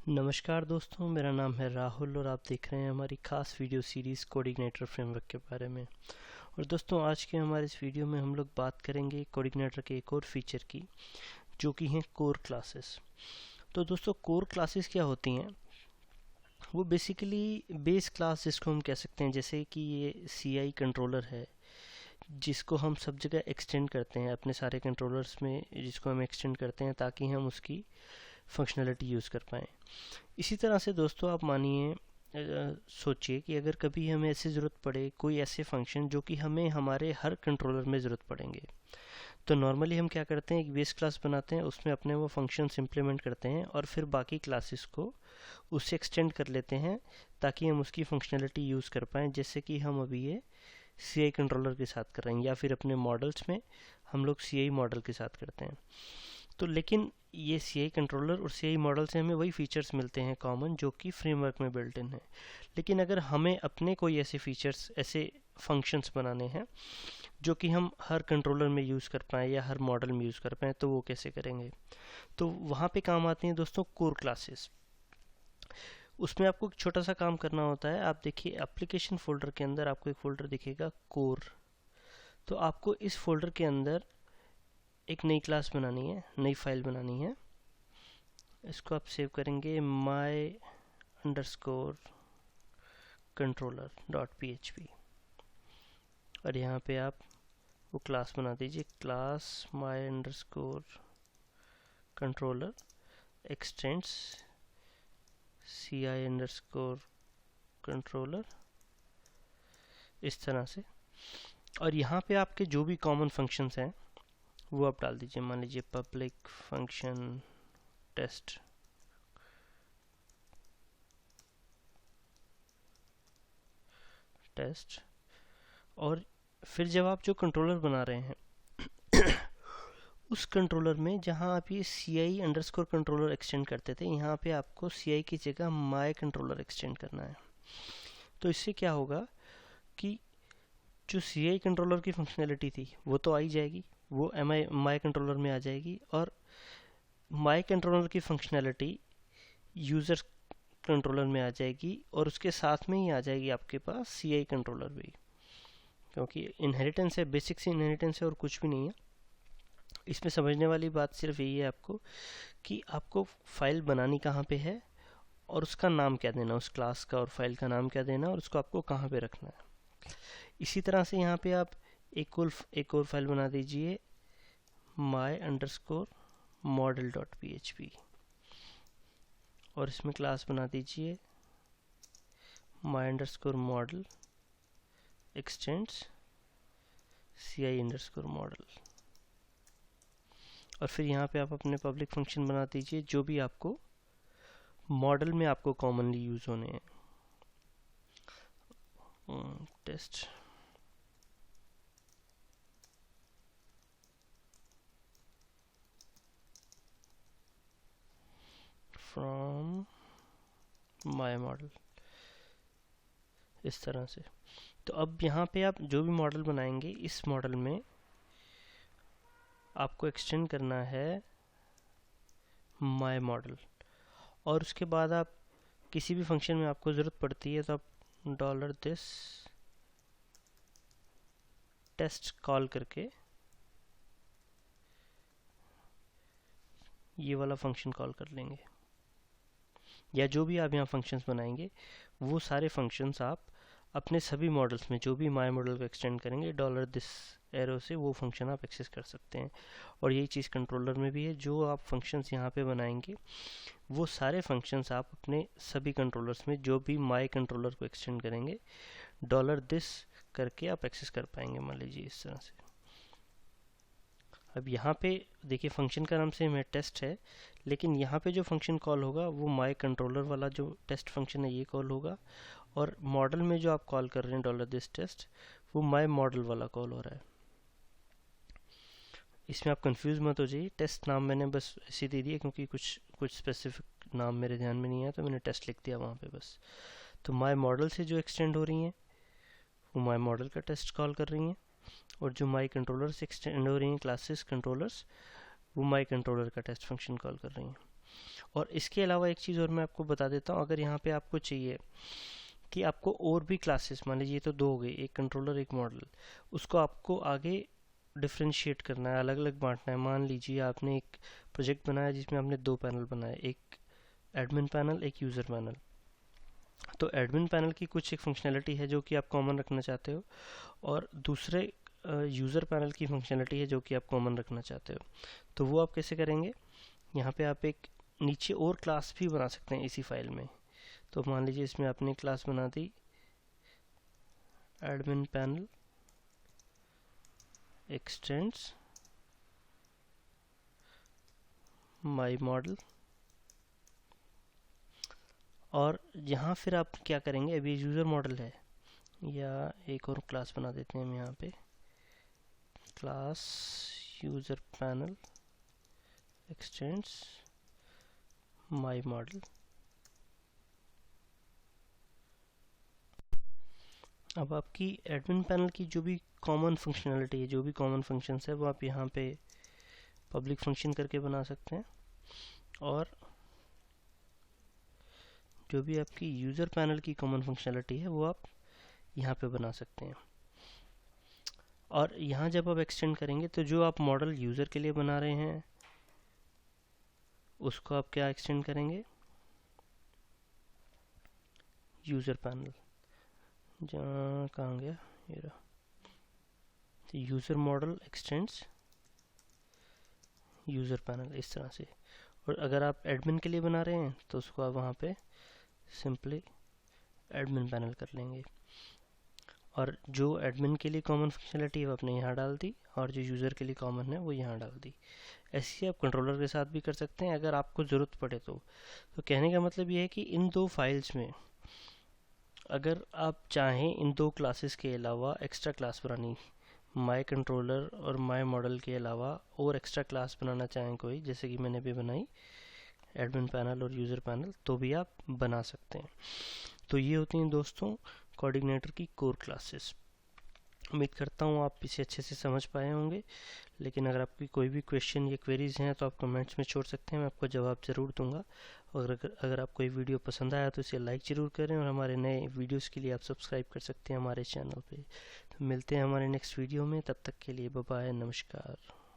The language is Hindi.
नमस्कार दोस्तों, मेरा नाम है राहुल और आप देख रहे हैं हमारी खास वीडियो सीरीज़ कोऑर्डिनेटर फ्रेमवर्क के बारे में। और दोस्तों, आज के हमारे इस वीडियो में हम लोग बात करेंगे कोऑर्डिनेटर के एक और फीचर की, जो कि हैं कोर क्लासेस। तो दोस्तों, कोर क्लासेस क्या होती हैं? वो बेसिकली बेस क्लास जिसको हम कह सकते हैं, जैसे कि ये CI कंट्रोलर है जिसको हम सब जगह एक्सटेंड करते हैं अपने सारे कंट्रोलर्स में, जिसको हम एक्सटेंड करते हैं ताकि हम उसकी फंक्शनलिटी यूज़ कर पाएँ। इसी तरह से दोस्तों, आप मानिए सोचिए कि अगर कभी हमें ऐसी ज़रूरत पड़े कोई ऐसे फंक्शन जो कि हमें हमारे हर कंट्रोलर में ज़रूरत पड़ेंगे, तो नॉर्मली हम क्या करते हैं, एक बेस क्लास बनाते हैं, उसमें अपने वो फंक्शंस इम्प्लीमेंट करते हैं और फिर बाकी क्लासेस को उससे एक्सटेंड कर लेते हैं ताकि हम उसकी फंक्शनलिटी यूज़ कर पाएँ, जैसे कि हम अभी ये CI कंट्रोलर के साथ कर रहे हैं, या फिर अपने मॉडल्स में हम लोग CI मॉडल के साथ करते हैं। तो लेकिन ये CI कंट्रोलर और CI मॉडल से हमें वही फीचर्स मिलते हैं कॉमन, जो कि फ्रेमवर्क में बिल्ट इन है। लेकिन अगर हमें अपने कोई ऐसे फीचर्स, ऐसे फंक्शंस बनाने हैं जो कि हम हर कंट्रोलर में यूज़ कर पाएँ या हर मॉडल में यूज़ कर पाएँ, तो वो कैसे करेंगे? तो वहाँ पे काम आती हैं दोस्तों कोर क्लासेस। उसमें आपको एक छोटा सा काम करना होता है। आप देखिए, एप्लीकेशन फोल्डर के अंदर आपको एक फोल्डर दिखेगा कोर। तो आपको इस फोल्डर के अंदर एक नई क्लास बनानी है, नई फाइल बनानी है। इसको आप सेव करेंगे my_controller.php और यहाँ पे आप वो क्लास बना दीजिए, क्लास my_controller extends CI_controller, इस तरह से। और यहाँ पे आपके जो भी कॉमन फंक्शंस हैं वो आप डाल दीजिए। मान लीजिए पब्लिक फंक्शन टेस्ट। और फिर जब आप जो कंट्रोलर बना रहे हैं उस कंट्रोलर में जहाँ आप ये CI_controller एक्सटेंड करते थे, यहाँ पे आपको CI की जगह my_controller एक्सटेंड करना है। तो इससे क्या होगा कि जो CI कंट्रोलर की फंक्शनैलिटी थी वो तो आ ही जाएगी, वो my_controller में आ जाएगी, और my_controller की फंक्शनैलिटी यूज़र कंट्रोलर में आ जाएगी, और उसके साथ में ही आ जाएगी आपके पास CI कंट्रोलर भी, क्योंकि इनहेरिटेंस है, बेसिक सी इनहेरिटेंस है और कुछ भी नहीं है। इसमें समझने वाली बात सिर्फ यही है आपको कि आपको फाइल बनानी कहाँ पे है और उसका नाम क्या देना, उस क्लास का और फाइल का नाम क्या देना, और उसको आपको कहाँ पे रखना है। इसी तरह से यहाँ पे आप एक और फाइल बना दीजिए my_model.php और इसमें क्लास बना दीजिए my_model extends CI_model। और फिर यहाँ पे आप अपने पब्लिक फंक्शन बना दीजिए जो भी आपको मॉडल में आपको कॉमनली यूज़ होने हैं। टेस्ट फ्रॉम माय मॉडल, इस तरह से। तो अब यहाँ पे आप जो भी मॉडल बनाएंगे, इस मॉडल में आपको एक्सटेंड करना है माय मॉडल, और उसके बाद आप किसी भी फंक्शन में आपको ज़रूरत पड़ती है तो आप $this टेस्ट कॉल करके ये वाला फंक्शन कॉल कर लेंगे, या जो भी आप यहाँ फंक्शंस बनाएंगे वो सारे फंक्शंस आप अपने सभी मॉडल्स में, जो भी माय मॉडल को एक्सटेंड करेंगे $this एरो से, वो फंक्शन आप एक्सेस कर सकते हैं। और यही चीज़ कंट्रोलर में भी है, जो आप फंक्शंस यहाँ पे बनाएंगे वो सारे फंक्शंस आप अपने सभी कंट्रोलर्स में, जो भी माय कंट्रोलर को एक्सटेंड करेंगे, $this करके आप एक्सेस कर पाएंगे। मान लीजिए इस तरह से। अब यहाँ पे देखिए, फंक्शन का नाम सेम है, टेस्ट है, लेकिन यहाँ पे जो फंक्शन कॉल होगा वो माय कंट्रोलर वाला जो टेस्ट फंक्शन है ये कॉल होगा, और मॉडल में जो आप कॉल कर रहे हैं $this टेस्ट, वो माय मॉडल वाला कॉल हो रहा है। इसमें आप कंफ्यूज मत हो जाइए, टेस्ट नाम मैंने बस ऐसे दे दिया क्योंकि कुछ स्पेसिफिक नाम मेरे ध्यान में नहीं है, तो मैंने टेस्ट लिख दिया वहाँ पे बस। तो माय मॉडल से जो एक्सटेंड हो रही हैं वो माय मॉडल का टेस्ट कॉल कर रही हैं, और जो माई कंट्रोलर से एक्सटेंड हो रही हैं क्लासेस कंट्रोलर्स, वो माई कंट्रोलर का टेस्ट फंक्शन कॉल कर रही हैं। और इसके अलावा एक चीज़ और मैं आपको बता देता हूँ, अगर यहाँ पे आपको चाहिए कि आपको और भी क्लासेस, मान लीजिए तो दो हो गए, एक कंट्रोलर एक मॉडल, उसको आपको आगे डिफ्रेंशिएट करना है, अलग अलग बांटना है। मान लीजिए आपने एक प्रोजेक्ट बनाया जिसमें आपने दो पैनल बनाए, एक एडमिन पैनल एक यूज़र पैनल। तो एडमिन पैनल की कुछ एक फंक्शनैलिटी है जो कि आप कॉमन रखना चाहते हो, और दूसरे यूज़र पैनल की फंक्शनैलिटी है जो कि आप कॉमन रखना चाहते हो। तो वो आप कैसे करेंगे, यहाँ पे आप एक नीचे और क्लास भी बना सकते हैं इसी फाइल में। तो मान लीजिए इसमें आपने क्लास बना दी admin panel extends my model, और यहाँ फिर आप क्या करेंगे, अभी यूज़र मॉडल है, या एक और क्लास बना देते हैं हम यहाँ पे, class user panel extends my model. अब आपकी एडमिन पैनल की जो भी कॉमन फंक्शनैलिटी है, जो भी कॉमन फंक्शंस है, वो आप यहाँ पे पब्लिक फंक्शन करके बना सकते हैं, और जो भी आपकी यूज़र पैनल की कॉमन फंक्शनैलिटी है वो आप यहाँ पे बना सकते हैं। और यहाँ जब आप एक्सटेंड करेंगे तो जो आप मॉडल यूज़र के लिए बना रहे हैं उसको आप क्या एक्सटेंड करेंगे, यूज़र पैनल, जहाँ कहाँ गया ये रहा, user model x tends user panel, इस तरह से। और अगर आप एडमिन के लिए बना रहे हैं तो उसको आप वहाँ पे सिंपली एडमिन पैनल कर लेंगे, और जो एडमिन के लिए कॉमन फंक्शनलिटी है वो आपने यहाँ डाल दी, और जो यूज़र के लिए कॉमन है वो यहाँ डाल दी। ऐसे ही आप कंट्रोलर के साथ भी कर सकते हैं अगर आपको ज़रूरत पड़े तो। कहने का मतलब ये है कि इन दो फाइल्स में अगर आप चाहें इन दो क्लासेस के अलावा एक्स्ट्रा क्लास बनानी, माई कंट्रोलर और माई मॉडल के अलावा और एक्स्ट्रा क्लास बनाना चाहें कोई, जैसे कि मैंने भी बनाई एडमिन पैनल और यूज़र पैनल, तो भी आप बना सकते हैं। तो ये होती हैं दोस्तों कोऑर्डिनेटर की कोर क्लासेस। उम्मीद करता हूँ आप इसे अच्छे से समझ पाए होंगे, लेकिन अगर आपकी कोई भी क्वेश्चन या क्वेरीज हैं तो आप कमेंट्स में छोड़ सकते हैं, मैं आपको जवाब ज़रूर दूंगा। और अगर आपको ये वीडियो पसंद आया तो इसे लाइक ज़रूर करें, और हमारे नए वीडियोस के लिए आप सब्सक्राइब कर सकते हैं हमारे चैनल पे। तो मिलते हैं हमारे नेक्स्ट वीडियो में, तब तक के लिए बाय बाय, नमस्कार।